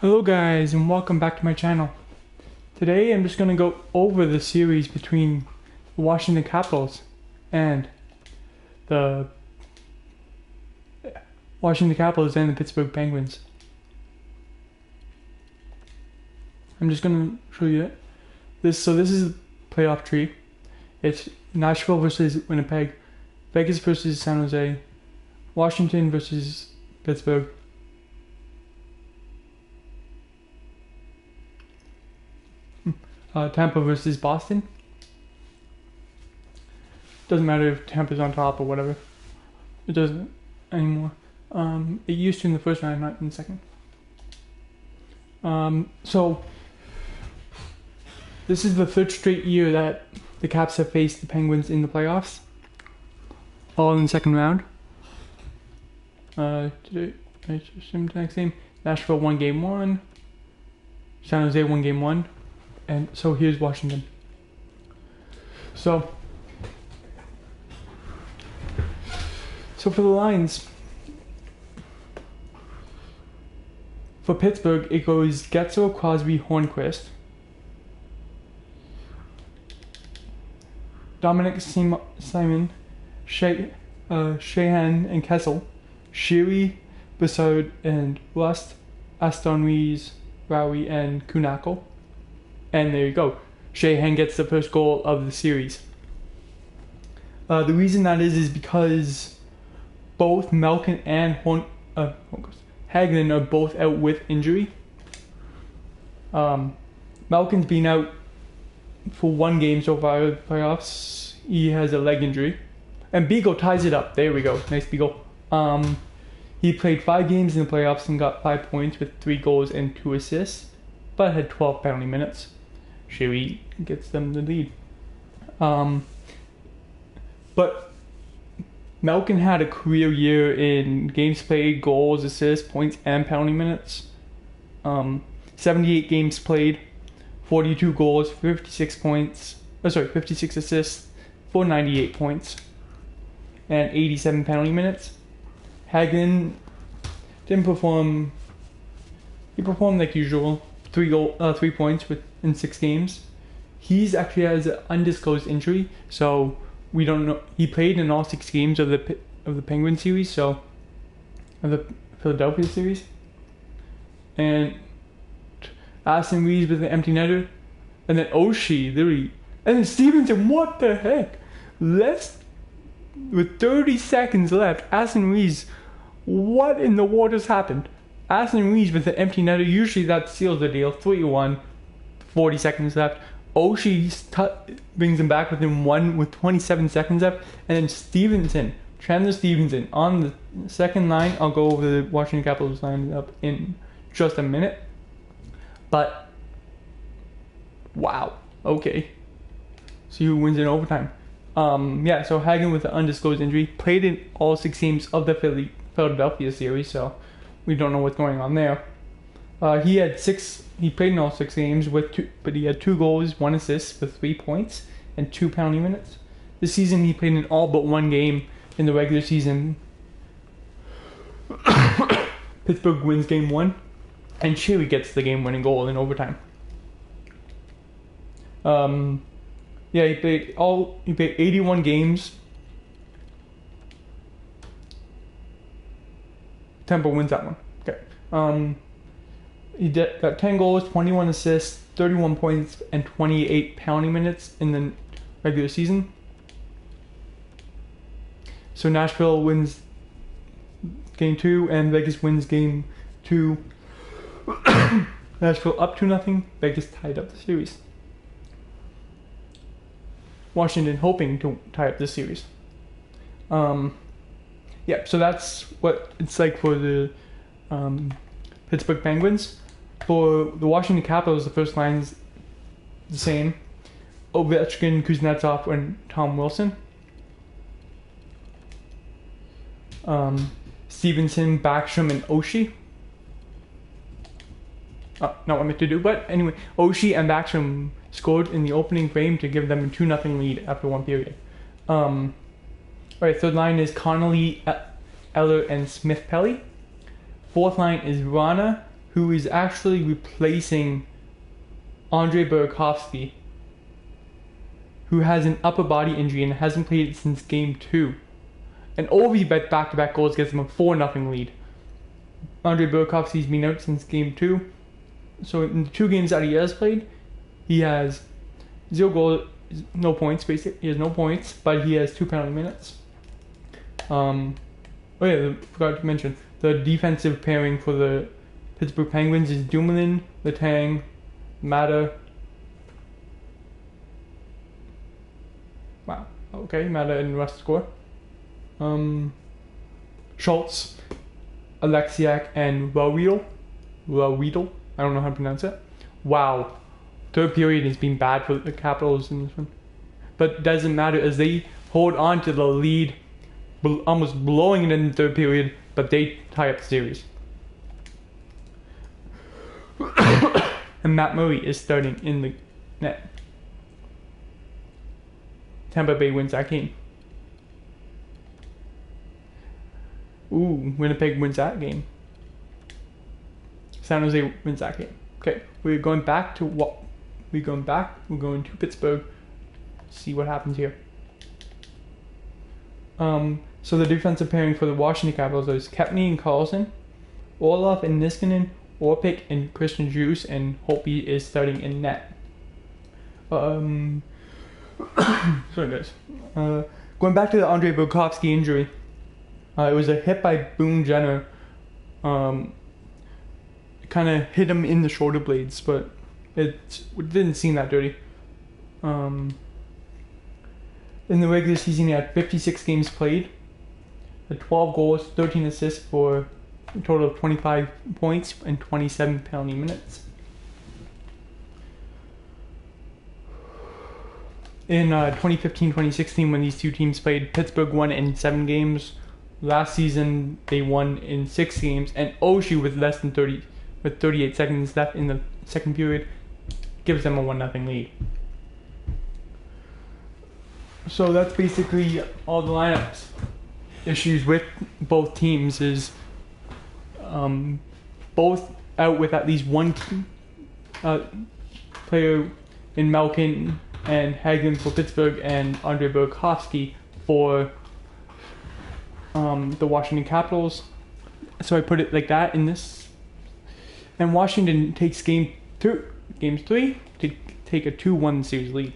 Hello guys and welcome back to my channel. Today I'm just going to go over the series between the Washington Capitals and the the Pittsburgh Penguins. I'm just going to show you it. This is the playoff tree. It's Nashville versus Winnipeg, Vegas versus San Jose, Washington versus Pittsburgh, Tampa versus Boston. Doesn't matter if Tampa's on top or whatever. It doesn't anymore. It used to in the first round, not in the second. So this is the third straight year that the Caps have faced the Penguins in the playoffs. All in the second round. Today, next game. Nashville won game 1. San Jose won game 1. And so here's Washington. So for the lines, for Pittsburgh, it goes Getzel, Crosby, Hornquist, Dominic Simon, Sheahan, and Kessel, Sheary, Bessard, and Rust, Aston Rees, Rowie, and Kunako. And there you go. Sheahan gets the first goal of the series. The reason that is because both Malkin and Hagelin are both out with injury. Malkin's been out for one game so far in the playoffs. He has a leg injury. And Beagle ties it up. There we go. Nice Beagle. He played 5 games in the playoffs and got 5 points with 3 goals and 2 assists, but had 12 penalty minutes. Sheary gets them the lead. But Malkin had a career year in games played, goals, assists, points, and penalty minutes. 78 games played, 42 goals, 56 assists for 98 points, and 87 penalty minutes. Hagelin didn't perform. He performed like usual. 3 points in 6 games. He's actually has an undisclosed injury, so we don't know. He played in all 6 games of the Penguin series, so of the Philadelphia series. And Aston Rees with an empty netter, and then Oshie literally, and then Stevenson. What the heck? With 30 seconds left, Aston Rees. What in the waters happened? Aston Rees with the empty netter, usually that seals the deal. 3-1, 40 seconds left. Oshie brings him back within 1 with 27 seconds left. And then Chandler Stevenson on the second line. I'll go over the Washington Capitals line up in just a minute. But, wow, okay. See who wins in overtime. So Hagen with an undisclosed injury. Played in all 6 games of the Philadelphia series, so we don't know what's going on there. He played in all 6 games but he had 2 goals, 1 assist with 3 points and 2 penalty minutes. This season he played in all but 1 game in the regular season. Pittsburgh wins game 1, and Sheary gets the game-winning goal in overtime. He played 81 games. Tampa wins that one. Okay. He got 10 goals, 21 assists, 31 points, and 28 penalty minutes in the regular season. So Nashville wins game 2, and Vegas wins game 2. Nashville up 2-0. Vegas tied up the series. Washington hoping to tie up the series. So that's what it's like for the Pittsburgh Penguins. For the Washington Capitals, the first line's the same. Ovechkin, Kuznetsov, and Tom Wilson. Stevenson, Backstrom, and Oshie. Not what I meant to do, but anyway, Oshie and Backstrom scored in the opening frame to give them a 2-0 lead after 1 period. Alright, third line is Connolly, Eller, and Smith-Pelly. Fourth line is Rana, who is actually replacing Andre Burakovsky, who has an upper body injury and hasn't played since game 2. And Ovi bet back-to-back goals gets them a 4-0 lead. Andre Burakovsky's been out since game 2. So in the 2 games that he has played, he has 0 goals, no points, basically. He has no points, but he has 2 penalty minutes. Oh yeah, I forgot to mention, the defensive pairing for the Pittsburgh Penguins is Dumoulin, Letang, Mata. Wow, okay, Mata and Rust score. Schultz, Alexiak, and Rawiel. I don't know how to pronounce it. Wow. Third period has been bad for the Capitals in this one. But it doesn't matter as they hold on to the lead, almost blowing it in the third period, but they tie up the series. And Matt Murray is starting in the net. Tampa Bay wins that game. Ooh, Winnipeg wins that game. San Jose wins that game. Okay, we're going to Pittsburgh. See what happens here. So the defensive pairing for the Washington Capitals is Kepney and Carlson, Orlov and Niskanen, Orpik and Christian Djoos, and Holtby is starting in net. Sorry guys. Going back to the Andre Burakovsky injury. It was a hit by Boone Jenner. Kind of hit him in the shoulder blades, but it didn't seem that dirty. In the regular season, he had 56 games played, had 12 goals, 13 assists for a total of 25 points and 27 penalty minutes. In 2015-2016, when these two teams played, Pittsburgh won in 7 games. Last season, they won in 6 games, and Oshie with 38 seconds left in the second period gives them a 1-0 lead. So that's basically all the lineups. Issues with both teams is both out with at least one player in Malkin and Hagen for Pittsburgh and Andre Burakovsky for the Washington Capitals. So I put it like that in this. And Washington takes game 3 to take a 2-1 series lead.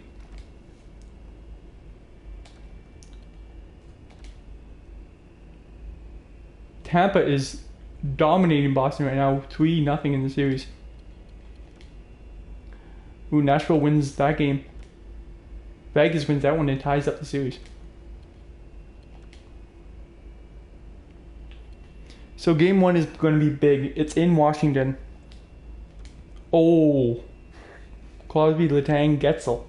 Tampa is dominating Boston right now, 3-0 in the series. Ooh, Nashville wins that game. Vegas wins that one and ties up the series. So game 1 is going to be big. It's in Washington. Oh, Crosby, Letang, Getzel.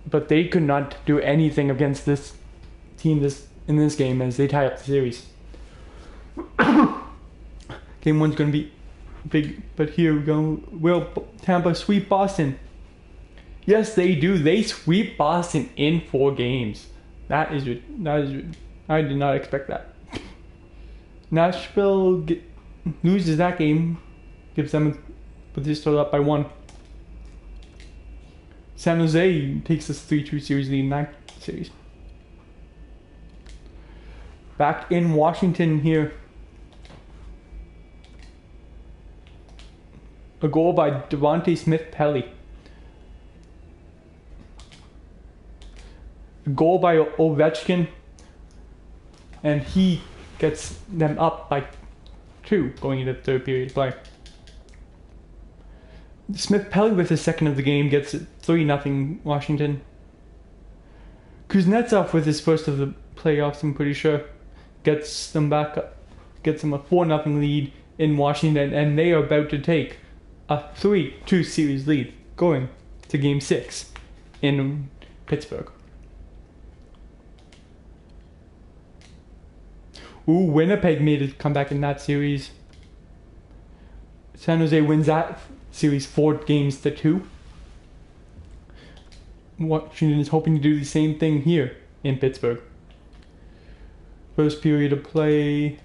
But they could not do anything against this team in this game as they tie up the series. Game 1's going to be big, but here we go. Will Tampa sweep Boston? Yes, they do. They sweep Boston in 4 games. That is I did not expect that. Nashville loses that game, gives them, but they still up by 1. San Jose takes this 3-2 series lead in that series. Back in Washington here. A goal by Devontae Smith-Pelly. A goal by Ovechkin. And he gets them up by 2 going into the third period play. Smith-Pelly with his second of the game gets it 3-0 Washington. Kuznetsov with his first of the playoffs, I'm pretty sure, gets them back up, gets them a 4-0 lead in Washington, and they are about to take a 3-2 series lead going to game 6 in Pittsburgh. Ooh, Winnipeg made a comeback in that series. San Jose wins that series 4-2. Washington is hoping to do the same thing here in Pittsburgh. First period of play.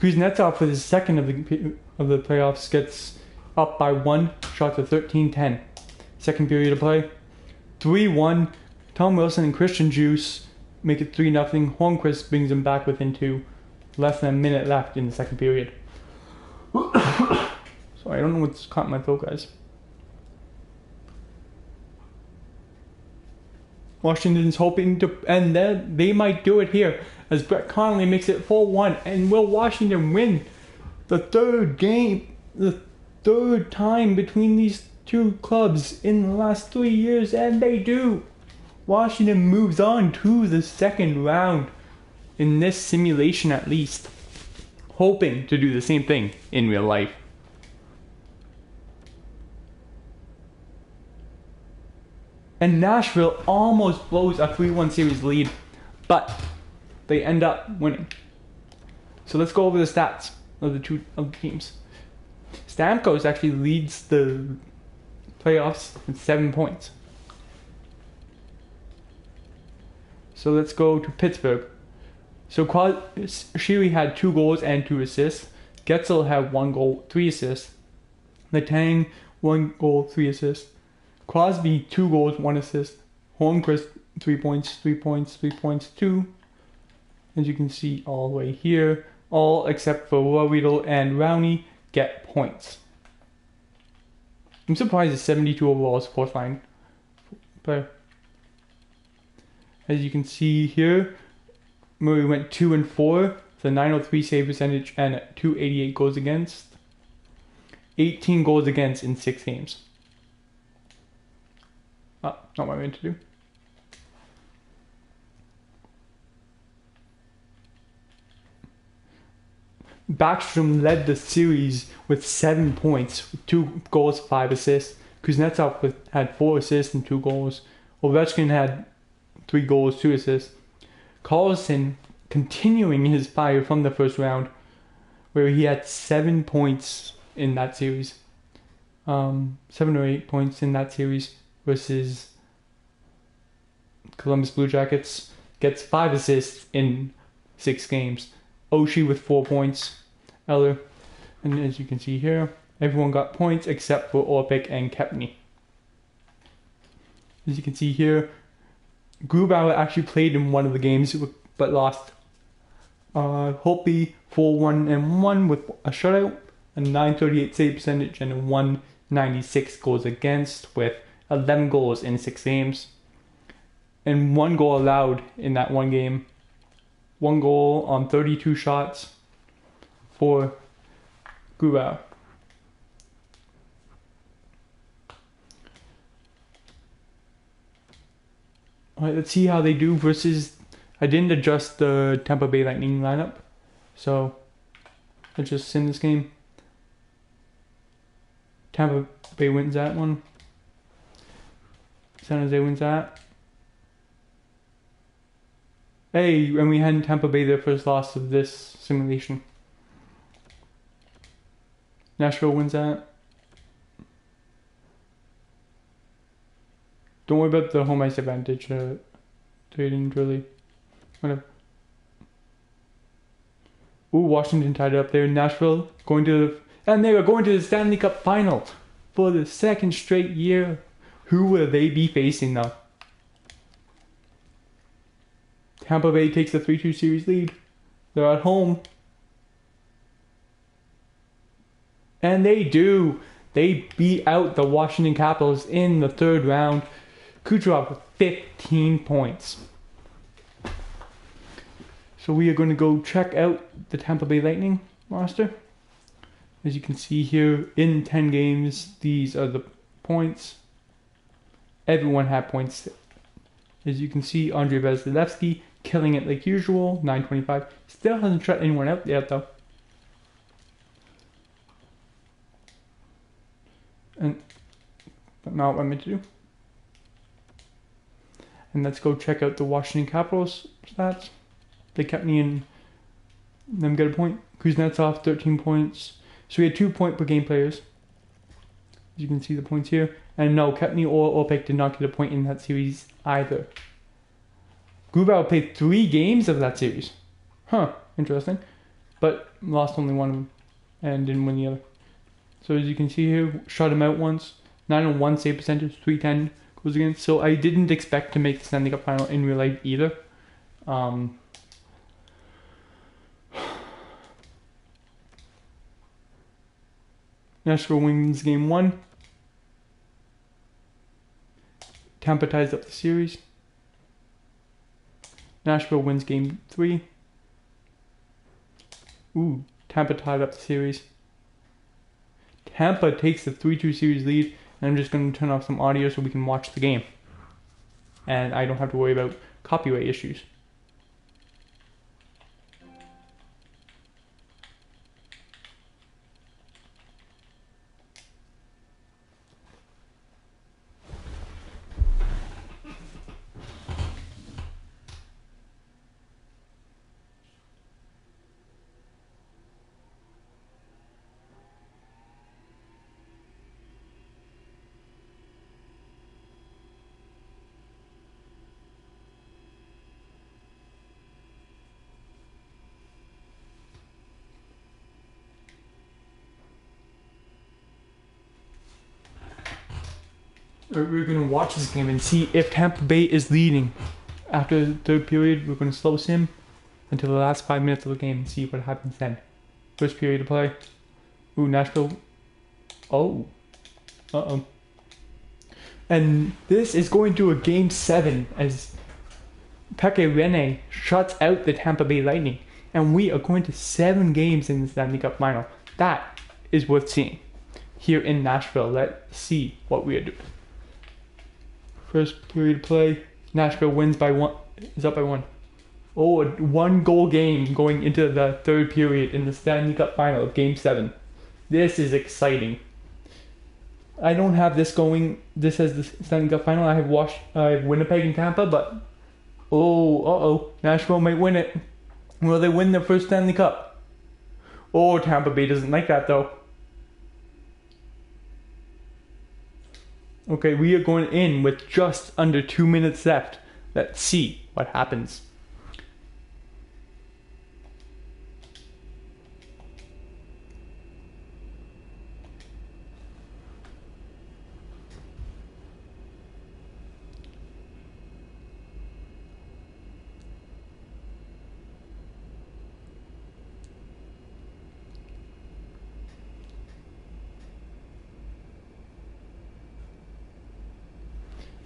Kuznetsov for the second of the playoffs gets up by 1 shot to 13-10. Second period of play. 3-1. Tom Wilson and Christian Juice make it 3-0. Hornquist brings them back within 2. Less than a minute left in the second period. Sorry, I don't know what's caught my throat, guys. Washington's hoping to, and then they might do it here, as Brett Connolly makes it 4-1. And will Washington win the third game, the third time between these two clubs in the last 3 years? And they do. Washington moves on to the second round in this simulation, at least, hoping to do the same thing in real life. And Nashville almost blows a 3-1 series lead, but they end up winning. So let's go over the stats of the two teams. Stamkos actually leads the playoffs with 7 points. So let's go to Pittsburgh. So Sheary had 2 goals and 2 assists. Getzel had 1 goal, 3 assists. Letang, 1 goal, 3 assists. Crosby, 2 goals, 1 assist. Hornquist, 3 points, 3 points, 3 points, 2. As you can see all the way here, all except for Ruhwedel and Rowney get points. I'm surprised it's 72 overall is fourth line player. As you can see here, Murray went 2-4 with a 903 save percentage and 288 goals against. 18 goals against in 6 games. Not what I meant to do. Backstrom led the series with 7 points, 2 goals, 5 assists. Kuznetsov had 4 assists and 2 goals. Ovechkin had 3 goals, 2 assists. Carlson continuing his fire from the first round, where he had 7 points in that series. 7 or 8 points in that series versus Columbus Blue Jackets. Gets 5 assists in 6 games. Oshie with 4 points. Eller. And as you can see here, everyone got points except for Orpik and Kepney. As you can see here, Grubauer actually played in one of the games but lost. Holtby 4-1-1 with a shutout, a 938 save percentage, and a 196 goals against with 11 goals in 6 games. And 1 goal allowed in that one game. 1 goal on 32 shots for Grubauer. Alright, let's see how they do versus... I didn't adjust the Tampa Bay Lightning lineup, so let's just send this game. Tampa Bay wins that one. San Jose wins that. Hey, and we had Tampa Bay their first loss of this simulation. Nashville wins that. Don't worry about the home ice advantage. They didn't really. Whatever. Ooh, Washington tied it up there. Nashville going to and they were going to the Stanley Cup final for the 2nd straight year. Who will they be facing now? Tampa Bay takes the 3-2 series lead. They're at home. And they do. They beat out the Washington Capitals in the 3rd round. Kucherov with 15 points. So we are going to go check out the Tampa Bay Lightning roster. As you can see here, in 10 games, these are the points. Everyone had points. As you can see, Andrei Vasilevsky killing it like usual, 925. Still hasn't shut anyone out yet though. But not what I meant to do. And let's go check out the Washington Capitals stats. They kept me in. Them get a point. Kuznetsov 13 points. So we had 2 point per game players. As you can see the points here. And no, Kepney or Orpik did not get a point in that series either. Grubauer played 3 games of that series. Huh, interesting. but lost only one of them and didn't win the other. So as you can see here, shut him out once. 901 save percentage, 310 goals against. So I didn't expect to make the Stanley Cup final in real life either. Nashville wins game 1. Tampa ties up the series. Nashville wins game 3. Ooh, Tampa tied up the series. Tampa takes the 3-2 series lead, and I'm just going to turn off some audio so we can watch the game. And I don't have to worry about copyright issues. We're going to watch this game and see if Tampa Bay is leading. After the third period, we're going to slow sim until the last 5 minutes of the game and see what happens then. First period to play. Ooh, Nashville. Oh. Uh-oh. And this is going to a game 7 as Pekka Rinne shuts out the Tampa Bay Lightning. And we are going to 7 games in the Stanley Cup final. That is worth seeing. Here in Nashville, let's see what we are doing. First period play, Nashville wins by 1, is up by 1. Oh, a 1-goal game going into the third period in the Stanley Cup final of game 7. This is exciting. I don't have this going, this as the Stanley Cup final. I have Winnipeg and Tampa, but Nashville might win it. Will they win their first Stanley Cup? Oh, Tampa Bay doesn't like that though. Okay, we are going in with just under 2 minutes left. Let's see what happens.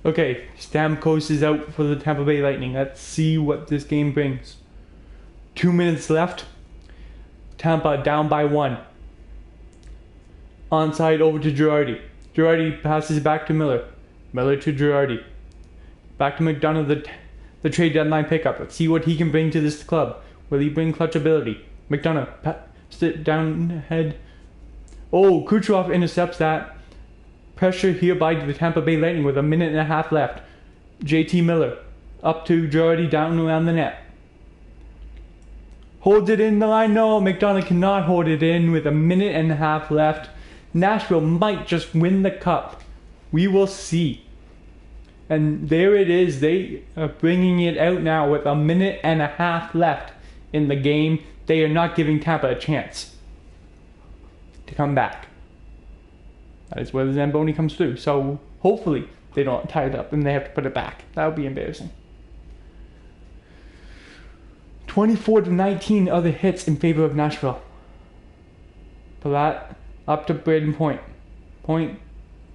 Okay, Stamkos is out for the Tampa Bay Lightning. Let's see what this game brings. 2 minutes left. Tampa down by 1. Onside over to Girardi. Girardi passes back to Miller. Miller to Girardi. Back to McDonough, the trade deadline pickup. Let's see what he can bring to this club. Will he bring clutch ability? McDonough, sit down head. Oh, Kucherov intercepts that. Pressure here by the Tampa Bay Lightning with 1.5 minutes left. JT Miller up to Girardi down around the net. Holds it in the line. No, McDonough cannot hold it in with 1.5 minutes left. Nashville might just win the cup. We will see. And there it is. They are bringing it out now with 1.5 minutes left in the game. They are not giving Tampa a chance to come back. That is where the Zamboni comes through. So hopefully they don't tie it up and they have to put it back. That would be embarrassing. 24-19 are the hits in favor of Nashville. Palat up to Braden Point. Point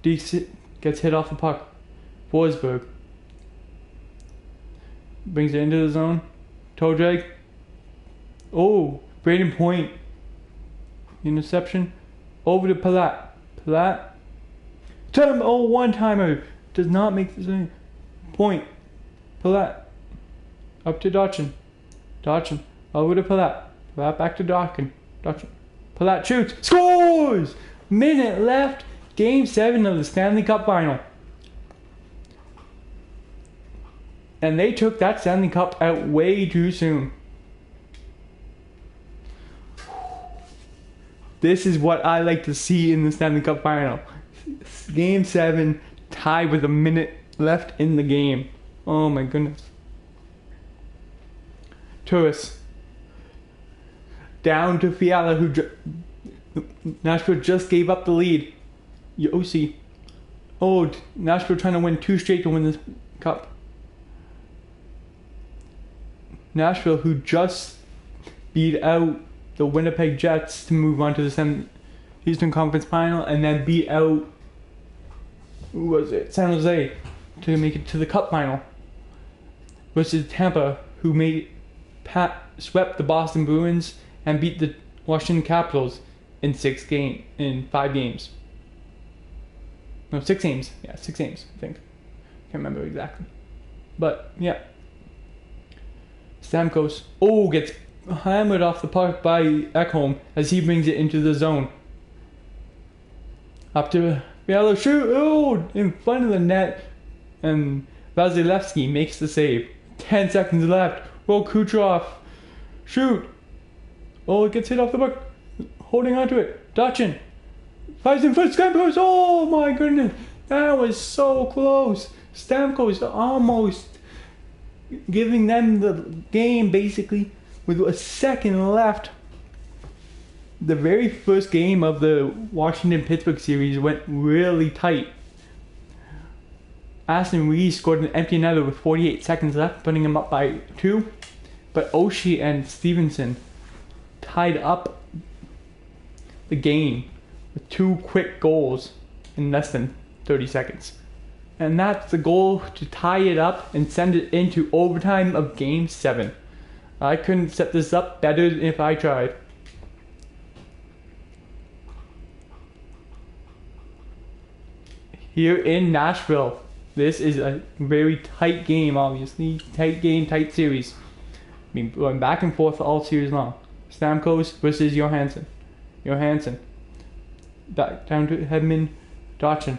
gets hit off the puck. Forsberg brings it into the zone. Toe drag. Oh, Braden Point. Interception. Over to Palat. Palat. One-timer. Does not make the same. Point. Palat. Up to Dotchin. Dotchin. Over to Palat. Palat back to Dotchin. Dotchin. Palat shoots. Scores! Minute left. Game 7 of the Stanley Cup final. And they took that Stanley Cup out way too soon. This is what I like to see in the Stanley Cup final. Game 7, tied with 1 minute left in the game. Oh my goodness. Turris. down to Fiala, Nashville just gave up the lead. Yossi. Oh, Nashville trying to win 2 straight to win this cup. Nashville, who just beat out the Winnipeg Jets to move on to the Eastern Conference Final, and then beat out, who was it, San Jose, to make it to the Cup Final, versus Tampa, who swept the Boston Bruins and beat the Washington Capitals in 5 games. No, 6 games. Yeah, 6 games, I think. Can't remember exactly. But, yeah. Stamkos, gets hammered off the puck by Ekholm as he brings it into the zone. Up to Fiala, shoot, in front of the net, and Vasilevsky makes the save. 10 seconds left. Kucherov, shoot. It gets hit off the puck. Holding onto it. Dachin. Fires in front, Stamkos. Oh my goodness. That was so close. Stamkos almost giving them the game basically with a second left. The very first game of the Washington-Pittsburgh series went really tight. Aston Reese scored an empty netter with 48 seconds left, putting him up by 2. But Oshie and Stevenson tied up the game with 2 quick goals in less than 30 seconds. And that's the goal, to tie it up and send it into overtime of Game 7. I couldn't set this up better if I tried. Here in Nashville, this is a very tight game, obviously. Tight game, tight series. Going back and forth all series long. Stamkos versus Johansson. Back down to Hedman, Dachin.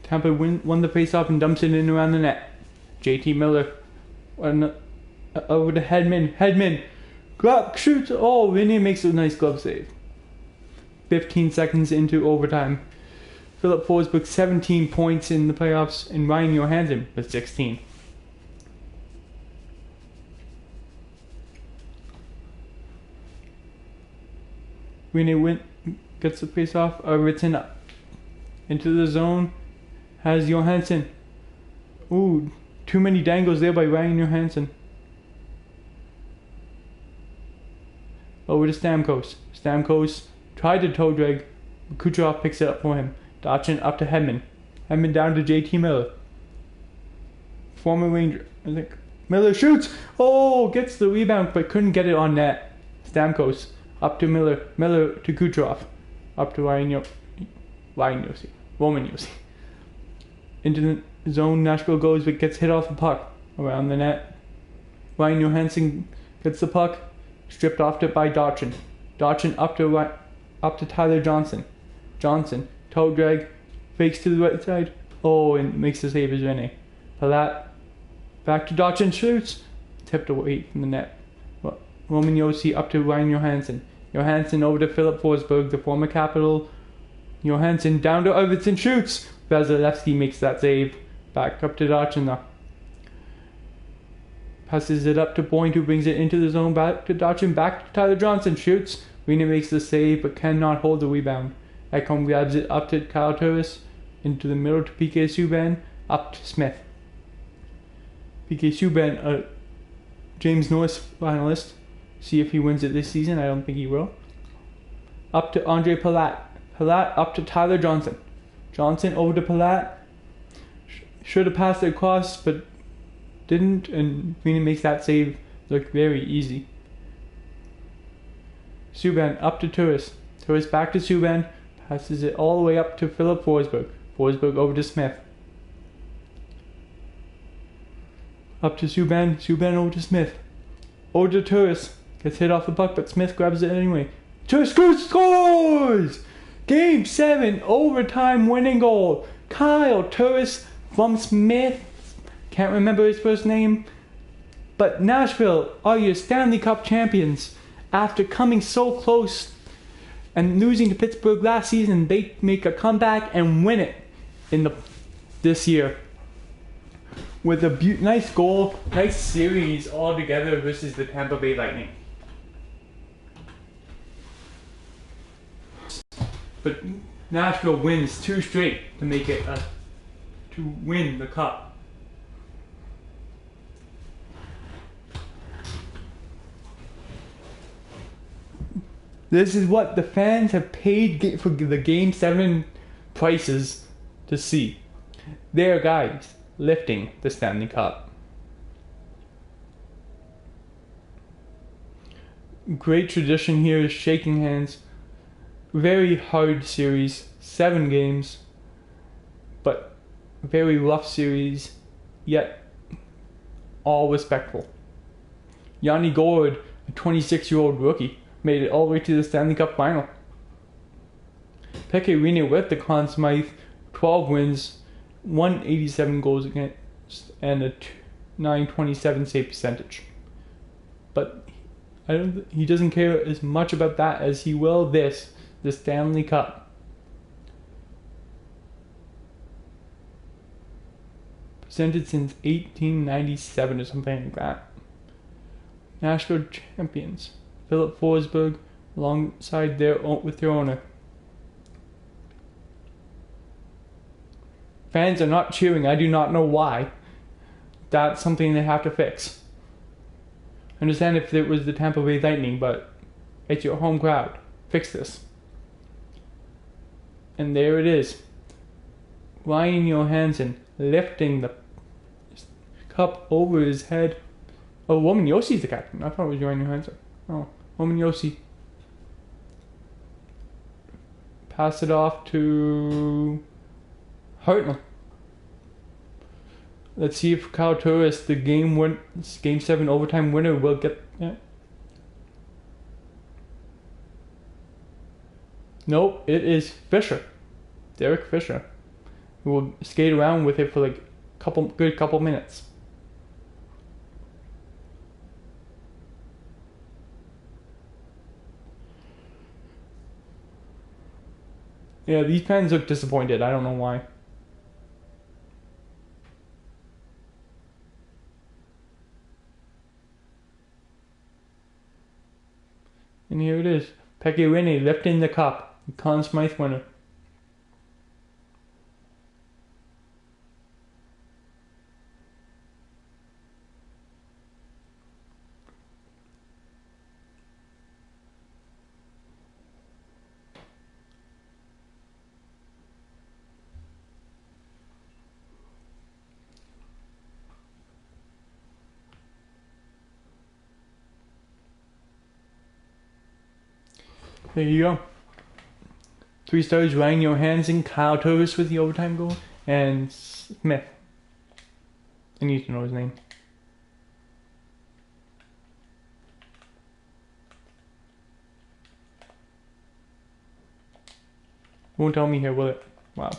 Tampa won the faceoff and dumps it in around the net. JT Miller over to Hedman. Glove shoots. Vinny makes a nice glove save. 15 seconds into overtime. Philip Forsberg 17 points in the playoffs, and Ryan Johansson with 16. Winnie gets the face off. Written up into the zone. Has Johansson. Too many dangles there by Ryan Johansson. Over to Stamkos. Stamkos tried to toe drag. Kucherov picks it up for him. Dachin up to Hedman. Hedman down to JT Miller. Former Ranger, I think. Miller shoots. Gets the rebound but couldn't get it on net. Stamkos up to Miller. Miller to Kucherov. Up to Roman Josi. Into the zone, Nashville goes but gets hit off the puck around the net. Ryan Johansson gets the puck, stripped off it by Dachin. Dachin up to Tyler Johnson. Johnson, toe drag, fakes to the right side. And makes the save as Rene. Palat, back to Dachin, shoots. Tipped away from the net. Roman Josi up to Ryan Johansson. Johansson over to Philip Forsberg, the former Capital. Johansson down to Arvidsson, shoots. Vasilevsky makes that save. Back up to Dachin now. Passes it up to Boyd, who brings it into the zone. Back to Dachin, back to Tyler Johnson, shoots. Rena makes the save but cannot hold the rebound. Ekholm grabs it up to Kyle Turris. Into the middle to PK Subban. Up to Smith. PK Subban, a James Norris finalist. See if he wins it this season. I don't think he will. Up to Andre Palat. Palat up to Tyler Johnson. Johnson over to Palat. Should have passed it across, but didn't, and Rena makes that save look very easy. Subban up to Turris. Turris back to Subban. Passes it all the way up to Philip Forsberg. Forsberg over to Smith. Up to Subban. Subban over to Smith. Over to Turris. Gets hit off the puck, but Smith grabs it anyway. Turris scores! Game 7, overtime winning goal. Kyle Turris from Smith. Can't remember his first name. But Nashville are your Stanley Cup champions. After coming so close and losing to Pittsburgh last season, they make a comeback and win it this year. With a nice goal, nice series all together versus the Tampa Bay Lightning. But Nashville wins 2 straight to make it to win the cup. This is what the fans have paid for the Game 7 prices to see. Their guys lifting the Stanley Cup. Great tradition here is shaking hands. Very hard series, 7 games, but very rough series, yet all respectful. Yanni Gourde, a 26-year-old rookie, made it all the way to the Stanley Cup final. Pekka Rinne with the Conn Smythe, 12 wins, 187 goals against, and a .927 save percentage. But he doesn't care as much about that as he will the Stanley Cup. Presented since 1897 or something like that. Nashville champions. Philip Forsberg alongside with their owner. Fans are not cheering. I do not know why. That's something they have to fix. I understand if it was the Tampa Bay Lightning, but it's your home crowd. Fix this. And there it is. Ryan Johansson lifting the cup over his head. Oh, Roman Josi's the captain. I thought it was Ryan Johansson. Oh, Roman Josi. Pass it off to Hartnell. Let's see if Kyle Turris, the Game 7 overtime winner, will get it. Nope, it is Fisher. Derek Fisher. Who will skate around with it for like a couple minutes. Yeah, these fans look disappointed. I don't know why. And here it is. Pekka Rinne lifting the cup. Conn Smythe winner. There you go. 3 stars, Ryan Johansson, Kyle Turris with the overtime goal, and Smith. I need to know his name. Won't tell me here, will it? Wow.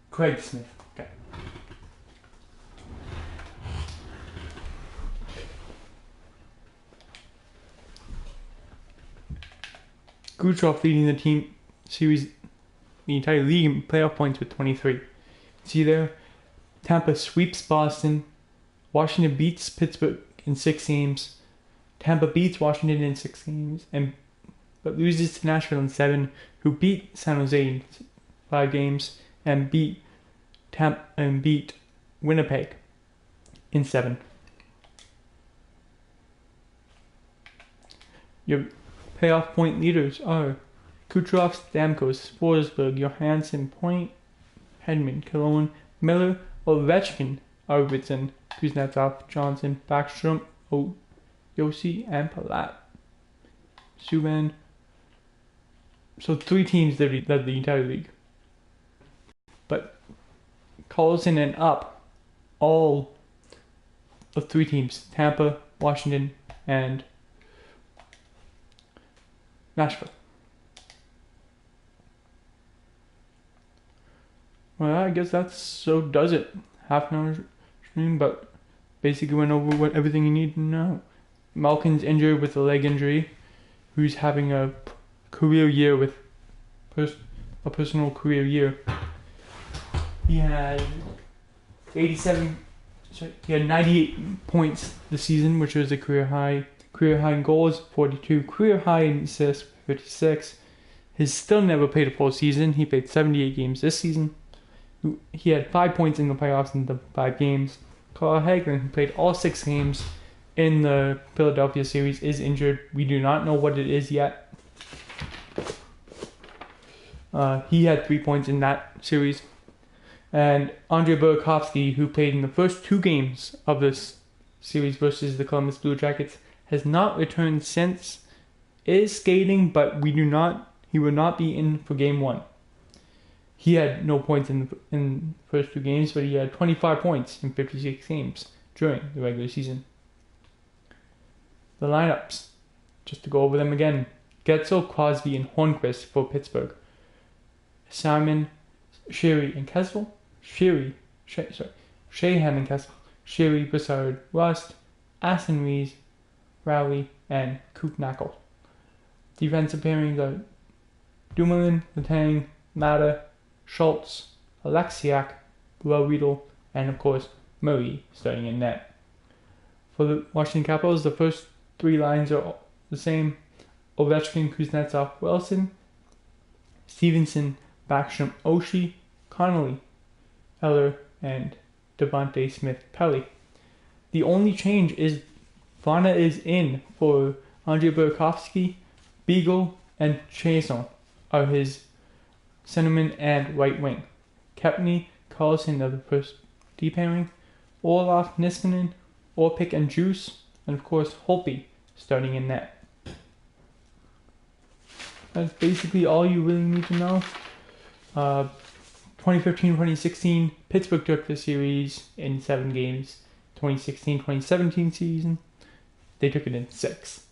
Craig Smith. Okay. Kucherov leading the team series, the entire league in playoff points with 23. See there? Tampa sweeps Boston. Washington beats Pittsburgh in 6 games. Tampa beats Washington in 6 games, but loses to Nashville in 7, who beat San Jose in 5 games, and beat Winnipeg in 7. Your playoff point leaders are Kucherov, Stamkos, Forsberg, Johansson, Point, Hedman, Cologne, Miller, Ovechkin, Arvidsson, Kuznetsov, Johnson, Backstrom, Josi, and Palat. Subban. So 3 teams that led the entire league. But Collison and up, all of 3 teams, Tampa, Washington, and Nashville. Well, I guess does it. Half an hour stream, but basically went over everything you need to know. Malkin's injured with a leg injury, who's having a career year with a personal career year. He had 98 points this season, which was a career high. Career high in goals, 42. Career high in assists, 56. He's still never played a full season. He played 78 games this season. He had 5 points in the playoffs in the 5 games. Carl Hagelin, who played all 6 games in the Philadelphia series, is injured. We do not know what it is yet. He had 3 points in that series. And Andrei Burakovsky, who played in the first 2 games of this series versus the Columbus Blue Jackets, has not returned since. Is skating, but he will not be in for game 1. He had no points in the first 2 games, but he had 25 points in 56 games during the regular season. The lineups, just to go over them again: Getzel, Crosby, and Hornquist for Pittsburgh. Simon, Sheary, and Kessel. Sheahan and Kessel. Sheary, Brassard, Rust, Aston Reese, Rowley, and Kuknackle. Defensive pairings are Dumoulin, Letang, Mata, Schultz, Alexiak, Riedel, and of course Murray starting in net. For the Washington Capitals, the first 3 lines are the same: Ovechkin, Kuznetsov, Wilson, Stevenson, Backstrom, Oshie, Connolly, Eller, and Devontae Smith-Pelly. The only change is Vana is in for Andrei Burakovsky. Beagle and Chason are his centerman and right wing. Kepney, Carlson are the first D pairing. Orlov, Niskanen, Orpik and Juice, and of course Holtby starting in net. That's basically all you really need to know. 2015-2016, Pittsburgh took the series in 7 games. 2016-2017 season, they took it in 6.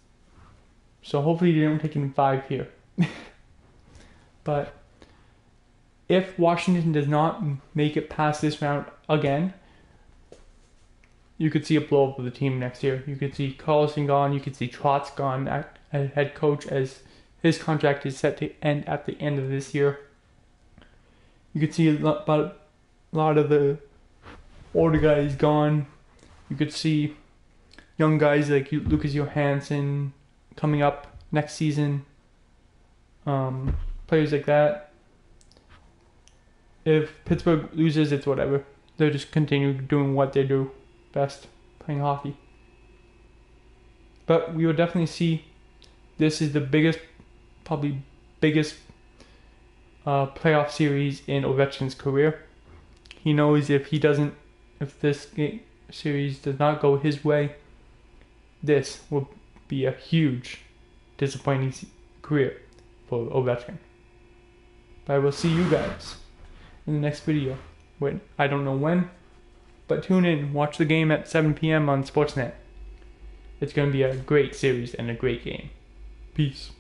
So hopefully they don't take it in 5 here. But if Washington does not make it past this round again, you could see a blow up of the team next year. You could see Carlson gone. You could see Trotz gone as head coach, as his contract is set to end at the end of this year. You could see a lot of the older guys gone. You could see young guys like Lucas Johansson coming up next season. Players like that. If Pittsburgh loses, it's whatever. They'll just continue doing what they do best, playing hockey. But we will definitely see this is the biggest playoff series in Ovechkin's career. He knows if this series does not go his way, this will be a huge disappointing career for Ovechkin. But I will see you guys in the next video. I don't know when, but tune in, watch the game at 7 p.m. on Sportsnet. It's going to be a great series and a great game. Peace.